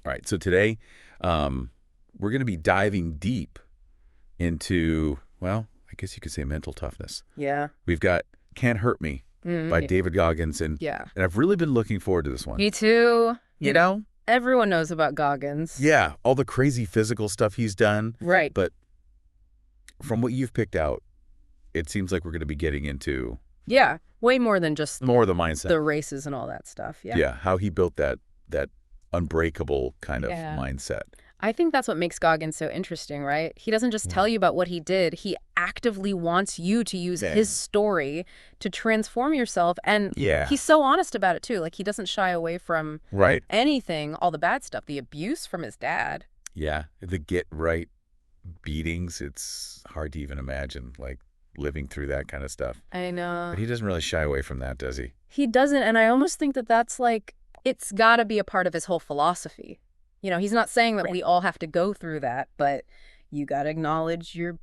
All right, so today we're going to be diving deep into, well, I guess you could say mental toughness. Yeah. We've got Can't Hurt Me by David Goggins, and I've really been looking forward to this one. Me too. You know? Everyone knows about Goggins. Yeah, all the crazy physical stuff he's done. Right. But from what you've picked out, it seems like we're going to be getting into... Yeah, way more than just... More of the mindset. The races and all that stuff. Yeah. Yeah, how he built that unbreakable kind of mindset. I think that's what makes Goggins so interesting, right? He doesn't just tell you about what he did. He actively wants you to use his story to transform yourself. And he's so honest about it, too. Like, he doesn't shy away from anything, all the bad stuff, the abuse from his dad. Yeah, the get-right beatings, it's hard to even imagine, like, living through that kind of stuff. I know. But he doesn't really shy away from that, does he? He doesn't, and I almost think that that's, like, it's got to be a part of his whole philosophy. You know, he's not saying that we all have to go through that, but you got to acknowledge your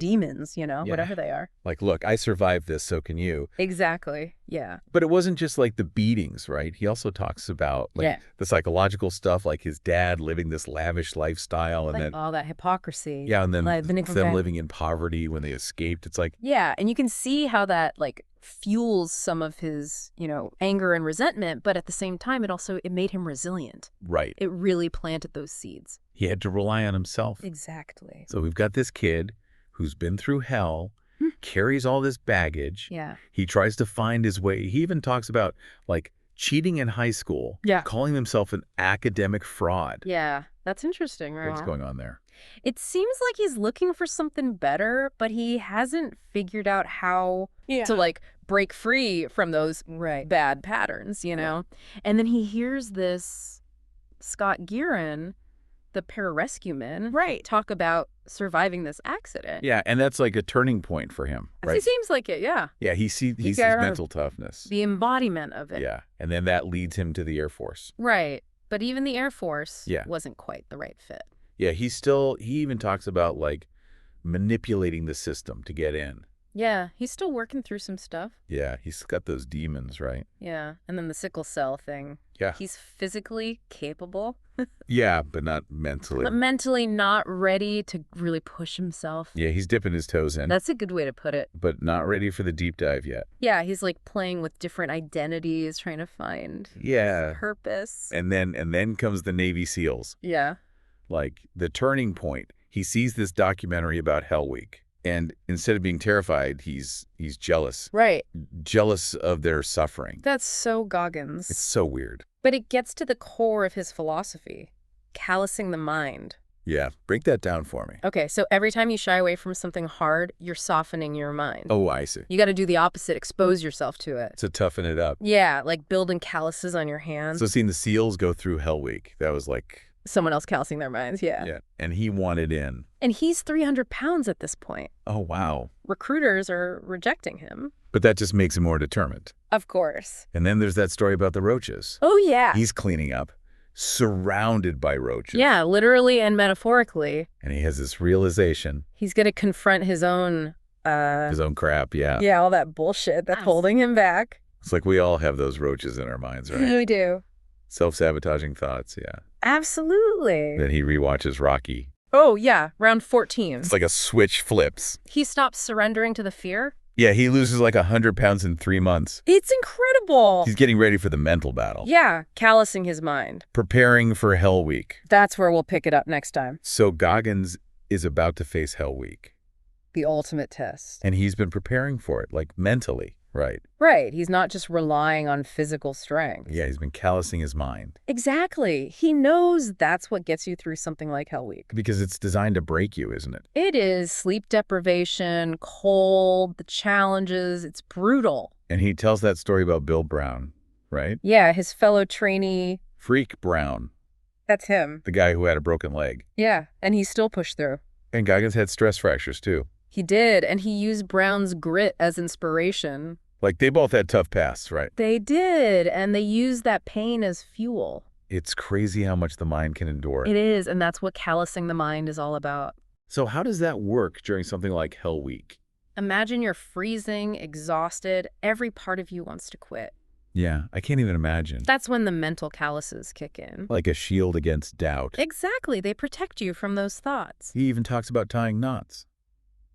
demons, you know, whatever they are. Like, look, I survived this, so can you. Exactly, yeah. But it wasn't just like the beatings, right? He also talks about like the psychological stuff, like his dad living this lavish lifestyle. And like then all that hypocrisy. Yeah, and then like, them living in poverty when they escaped. It's like... Yeah, and you can see how that, like, fuels some of his, you know, anger and resentment, but at the same time, it made him resilient. Right. It really planted those seeds. He had to rely on himself. Exactly. So we've got this kid who's been through hell, carries all this baggage. Yeah. He tries to find his way. He even talks about, like, cheating in high school, calling himself an academic fraud. Yeah, that's interesting, right? What's going on there? It seems like he's looking for something better, but he hasn't figured out how to, like, break free from those bad patterns, you know? And then he hears this Scott Gearan, the pararescue man, talk about surviving this accident. Yeah, and that's like a turning point for him, right? It seems like it, yeah. Yeah, he sees mental toughness. The embodiment of it. Yeah, and then that leads him to the Air Force. Right, but even the Air Force wasn't quite the right fit. Yeah, he even talks about, like, manipulating the system to get in. Yeah, he's still working through some stuff. Yeah, he's got those demons, right? Yeah, and then the sickle cell thing. Yeah. He's physically capable. Yeah, but not mentally. But mentally not ready to really push himself. Yeah, he's dipping his toes in. That's a good way to put it. But not ready for the deep dive yet. Yeah, he's like playing with different identities, trying to find purpose. And then comes the Navy SEALs. Yeah. Like, the turning point. He sees this documentary about Hell Week. And instead of being terrified, he's jealous. Right. Jealous of their suffering. That's so Goggins. It's so weird. But it gets to the core of his philosophy. Callousing the mind. Yeah. Break that down for me. Okay, so every time you shy away from something hard, you're softening your mind. Oh, I see. You got to do the opposite. Expose yourself to it. To toughen it up. Yeah, like building calluses on your hands. So seeing the SEALs go through Hell Week, that was like... Someone else callousing their minds, Yeah, and he wanted in. And he's 300 pounds at this point. Oh, wow. Recruiters are rejecting him. But that just makes him more determined. Of course. And then there's that story about the roaches. Oh, yeah. He's cleaning up, surrounded by roaches. Yeah, literally and metaphorically. And he has this realization. He's going to confront his own crap, yeah. Yeah, all that bullshit that's holding him back. It's like we all have those roaches in our minds, right? We do. Self-sabotaging thoughts, yeah. Absolutely. Then he rewatches Rocky. Oh, yeah, round 14. It's like a switch flips. He stops surrendering to the fear. Yeah, he loses like 100 pounds in 3 months. It's incredible. He's getting ready for the mental battle. Yeah, callousing his mind. Preparing for Hell Week. That's where we'll pick it up next time. So Goggins is about to face Hell Week. The ultimate test. And he's been preparing for it, like mentally, right? Right. He's not just relying on physical strength. Yeah, he's been callousing his mind. Exactly. He knows that's what gets you through something like Hell Week. Because it's designed to break you, isn't it? It is. Sleep deprivation, cold, the challenges. It's brutal. And he tells that story about Bill Brown, right? Yeah, his fellow trainee. Freak Brown. That's him. The guy who had a broken leg. Yeah, and he still pushed through. And Goggins had stress fractures, too. He did, and he used Brown's grit as inspiration. Like, they both had tough pasts, right? They did, and they used that pain as fuel. It's crazy how much the mind can endure. It is, and that's what callousing the mind is all about. So how does that work during something like Hell Week? Imagine you're freezing, exhausted, every part of you wants to quit. Yeah, I can't even imagine. That's when the mental calluses kick in. Like a shield against doubt. Exactly. They protect you from those thoughts. He even talks about tying knots.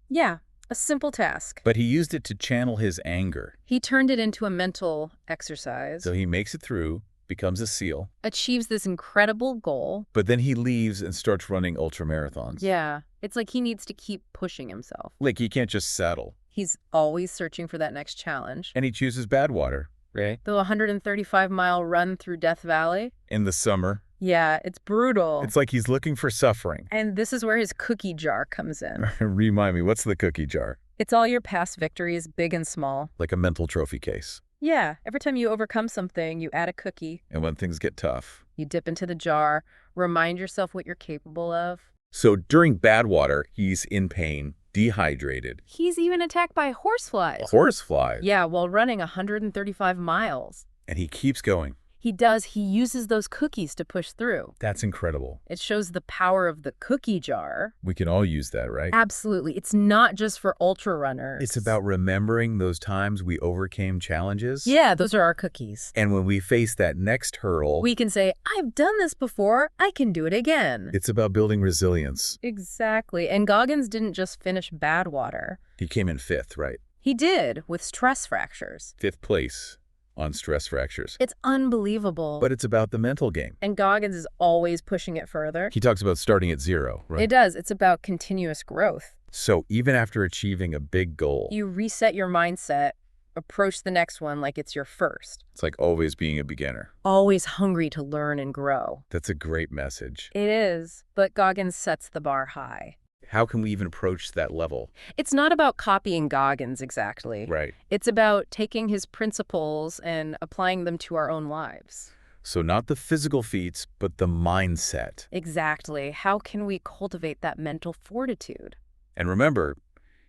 Yeah, a simple task. But he used it to channel his anger. He turned it into a mental exercise. So he makes it through, becomes a SEAL. Achieves this incredible goal. But then he leaves and starts running ultramarathons. Yeah, it's like he needs to keep pushing himself. Like he can't just settle. He's always searching for that next challenge. And he chooses Badwater, right? The 135-mile run through Death Valley. In the summer. Yeah, it's brutal. It's like he's looking for suffering. And this is where his cookie jar comes in. Remind me, what's the cookie jar? It's all your past victories, big and small. Like a mental trophy case. Yeah, every time you overcome something, you add a cookie. And when things get tough, you dip into the jar, remind yourself what you're capable of. So during Badwater, he's in pain, dehydrated. He's even attacked by horseflies. Horseflies? Yeah, while running 135 miles. And he keeps going. He does. He uses those cookies to push through. That's incredible. It shows the power of the cookie jar. We can all use that, right? Absolutely. It's not just for ultra runners. It's about remembering those times we overcame challenges. Yeah, those are our cookies. And when we face that next hurdle, we can say, I've done this before. I can do it again. It's about building resilience. Exactly. And Goggins didn't just finish Badwater. He came in 5th, right? He did, with stress fractures. 5th place on stress fractures. It's unbelievable. But it's about the mental game. And Goggins is always pushing it further. He talks about starting at 0, right? It does. It's about continuous growth. So even after achieving a big goal, you reset your mindset, approach the next one like it's your first. It's like always being a beginner. Always hungry to learn and grow. That's a great message. It is, but Goggins sets the bar high. How can we even approach that level? It's not about copying Goggins exactly. Right. It's about taking his principles and applying them to our own lives. So not the physical feats, but the mindset. Exactly. How can we cultivate that mental fortitude? And remember,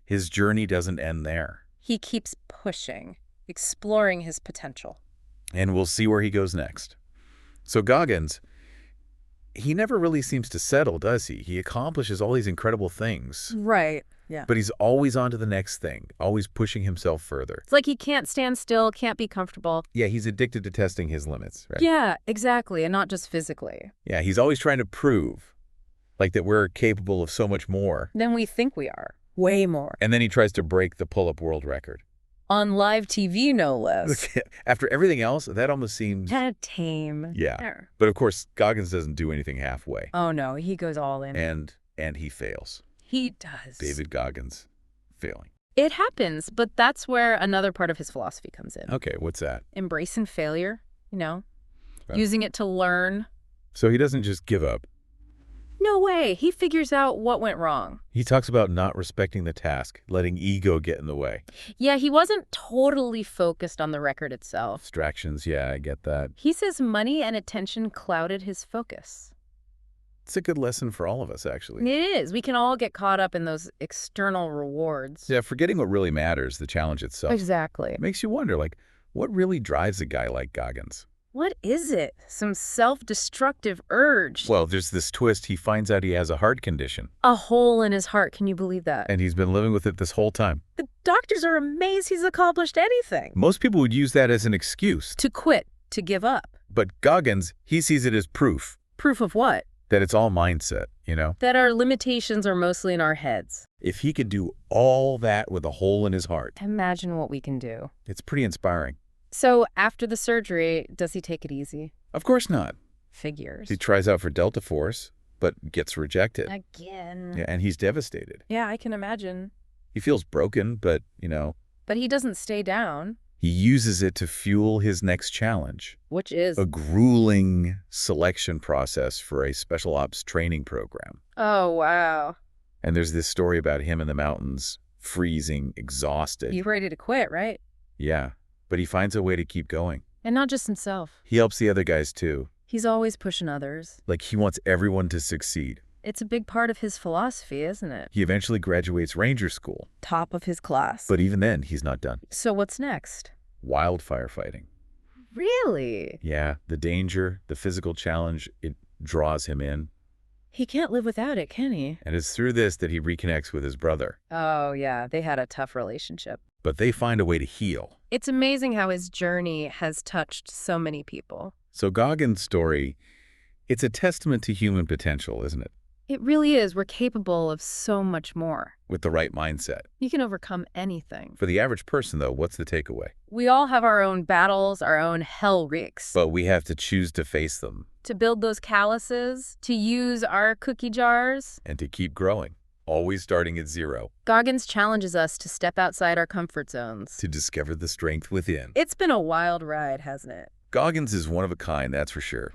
his journey doesn't end there. He keeps pushing, exploring his potential. And we'll see where he goes next. So Goggins, he never really seems to settle, does he? He accomplishes all these incredible things. Right, yeah. But he's always on to the next thing, always pushing himself further. It's like he can't stand still, can't be comfortable. Yeah, he's addicted to testing his limits, right? Yeah, exactly, and not just physically. Yeah, he's always trying to prove, like, that we're capable of so much more than we think we are. Way more. And then he tries to break the pull-up world record. On live TV, no less. After everything else, that almost seems kind of tame. Yeah. But of course, Goggins doesn't do anything halfway. Oh no, he goes all in. And he fails. He does. David Goggins failing. It happens, but that's where another part of his philosophy comes in. Okay, what's that? Embracing failure, using it to learn. So he doesn't just give up. No way. He figures out what went wrong. He talks about not respecting the task, letting ego get in the way. Yeah, he wasn't totally focused on the record itself. Distractions, yeah, I get that. He says money and attention clouded his focus. It's a good lesson for all of us, actually. It is. We can all get caught up in those external rewards. Yeah, forgetting what really matters, the challenge itself. Exactly. It makes you wonder, like, what really drives a guy like Goggins? What is it? Some self-destructive urge. Well, there's this twist. He finds out he has a heart condition. A hole in his heart. Can you believe that? And he's been living with it this whole time. The doctors are amazed he's accomplished anything. Most people would use that as an excuse. To quit, to give up. But Goggins, he sees it as proof. Proof of what? That it's all mindset, That our limitations are mostly in our heads. If he could do all that with a hole in his heart. Imagine what we can do. It's pretty inspiring. So after the surgery, does he take it easy? Of course not. Figures. He tries out for Delta Force, but gets rejected. Again. Yeah, and he's devastated. Yeah, I can imagine. He feels broken, but, But he doesn't stay down. He uses it to fuel his next challenge. Which is? A grueling selection process for a special ops training program. Oh, wow. And there's this story about him in the mountains, freezing, exhausted. He's ready to quit, right? Yeah, but he finds a way to keep going. And not just himself. He helps the other guys, too. He's always pushing others. Like he wants everyone to succeed. It's a big part of his philosophy, isn't it? He eventually graduates Ranger School. Top of his class. But even then, he's not done. So what's next? Wildfire fighting. Really? Yeah, the danger, the physical challenge, it draws him in. He can't live without it, can he? And it's through this that he reconnects with his brother. Oh, yeah. They had a tough relationship. but they find a way to heal. It's amazing how his journey has touched so many people. So Goggins' story, it's a testament to human potential, isn't it? It really is. We're capable of so much more. With the right mindset. You can overcome anything. For the average person, though, what's the takeaway? We all have our own battles, our own hell reeks. But we have to choose to face them. To build those calluses, to use our cookie jars. And to keep growing, always starting at zero. Goggins challenges us to step outside our comfort zones. To discover the strength within. It's been a wild ride, hasn't it? Goggins is one of a kind, that's for sure.